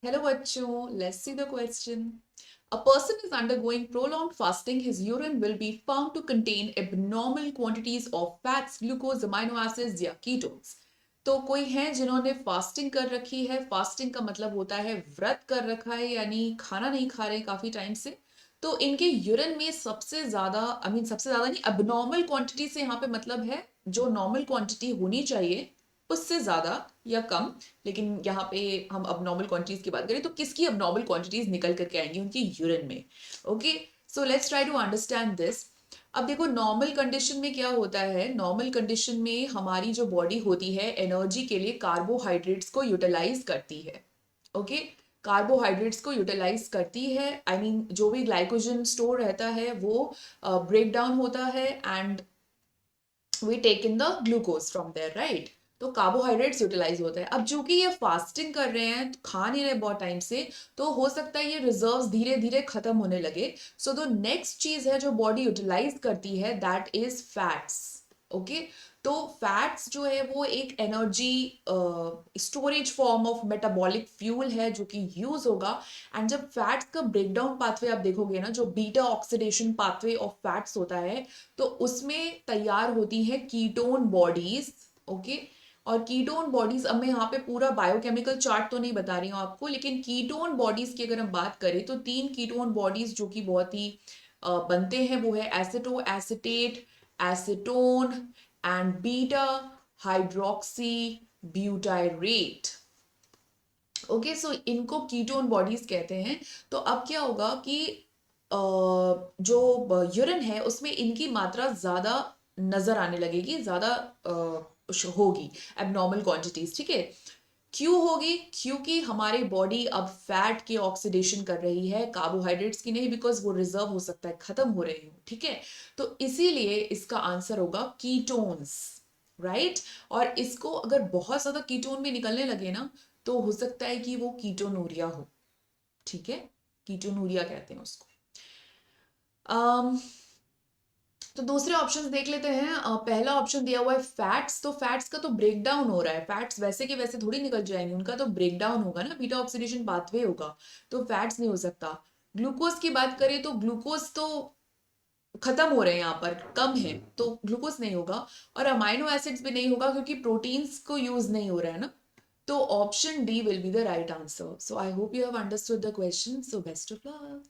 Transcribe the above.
Hello, bachcho. Let's see the question. A person is undergoing prolonged fasting. His urine will be found to contain abnormal quantities of fats, glucose, amino acids या ketones. तो कोई है जिन्होंने fasting कर रखी है. Fasting का मतलब होता है व्रत कर रखा है, यानी खाना नहीं खा रहे काफी टाइम से. तो इनके यूरिन में सबसे ज्यादा, आई मीन सबसे ज्यादा नहीं, अबनॉर्मल क्वांटिटी से यहाँ पे मतलब है जो नॉर्मल क्वांटिटी होनी चाहिए उससे ज्यादा या कम. लेकिन यहाँ पे हम अब नॉर्मल क्वांटिटीज की बात करें तो किसकी अब नॉर्मल क्वांटिटीज निकल करके आएंगी उनकी यूरिन में. Okay, so let's try to understand this. अब देखो नॉर्मल कंडीशन में क्या होता है. नॉर्मल कंडीशन में हमारी जो बॉडी होती है एनर्जी के लिए कार्बोहाइड्रेट्स को यूटिलाइज करती है. ओके, कार्बोहाइड्रेट्स को यूटिलाइज करती है. आई मीन जो भी ग्लाइकोजन स्टोर रहता है वो ब्रेक डाउन होता है and we take in the glucose from there, right. तो कार्बोहाइड्रेट्स यूटिलाइज होता है. अब चूंकि ये फास्टिंग कर रहे हैं, खा नहीं रहे बहुत टाइम से, तो हो सकता है ये रिजर्व्स धीरे धीरे खत्म होने लगे. सो द नेक्स्ट चीज है जो बॉडी यूटिलाइज करती है, दैट इज फैट्स. ओके, तो फैट्स जो है वो एक energy storage form of metabolic fuel है जो कि यूज होगा. एंड जब फैट्स का ब्रेकडाउन पाथवे आप देखोगे ना, जो beta oxidation pathway of fats होता है, तो उसमें तैयार होती है कीटोन बॉडीज. ओके, और कीटोन बॉडीज, अब मैं यहाँ पे पूरा बायोकेमिकल चार्ट तो नहीं बता रही हूँ आपको, लेकिन कीटोन बॉडीज की अगर हम बात करें तो तीन कीटोन बॉडीज जो कि बहुत ही बनते हैं वो है acetoacetate, acetone and beta hydroxy butyrate. Okay, so इनको कीटोन बॉडीज कहते हैं. तो अब क्या होगा कि जो यूरिन है उसमें इनकी मात्रा ज्यादा नजर आने लगेगी, ज्यादा होगी एबनॉर्मल क्वांटिटीज. ठीक है, क्यों होगी? क्योंकि हमारी बॉडी अब फैट की ऑक्सीडेशन कर रही है, कार्बोहाइड्रेट्स की नहीं, बिकॉज वो रिजर्व हो सकता है खत्म हो रहे हो. ठीक है, तो इसीलिए इसका आंसर होगा कीटोन्स, राइट. और इसको अगर बहुत ज्यादा कीटोन में निकलने लगे ना, तो हो सकता है कि वो कीटोनूरिया हो. ठीक है, कीटोनूरिया कहते हैं उसको. अम तो दूसरे ऑप्शंस देख लेते हैं. पहला ऑप्शन दिया हुआ है फैट्स. तो फैट्स का तो ब्रेक डाउन हो रहा है. फैट्स वैसे के वैसे थोड़ी निकल जाएंगे, उनका तो ब्रेक डाउन होगा ना, बीटा ऑक्सीडेशन पाथवे होगा. तो फैट्स नहीं हो सकता. ग्लूकोज की बात करें तो ग्लूकोज तो खत्म हो रहे हैं, यहाँ पर कम है, तो ग्लूकोज नहीं होगा. और अमाइनो एसिड्स भी नहीं होगा क्योंकि प्रोटीन्स को यूज नहीं हो रहा है ना. तो option D will be the right answer. So I hope you have understood the question. So best of luck.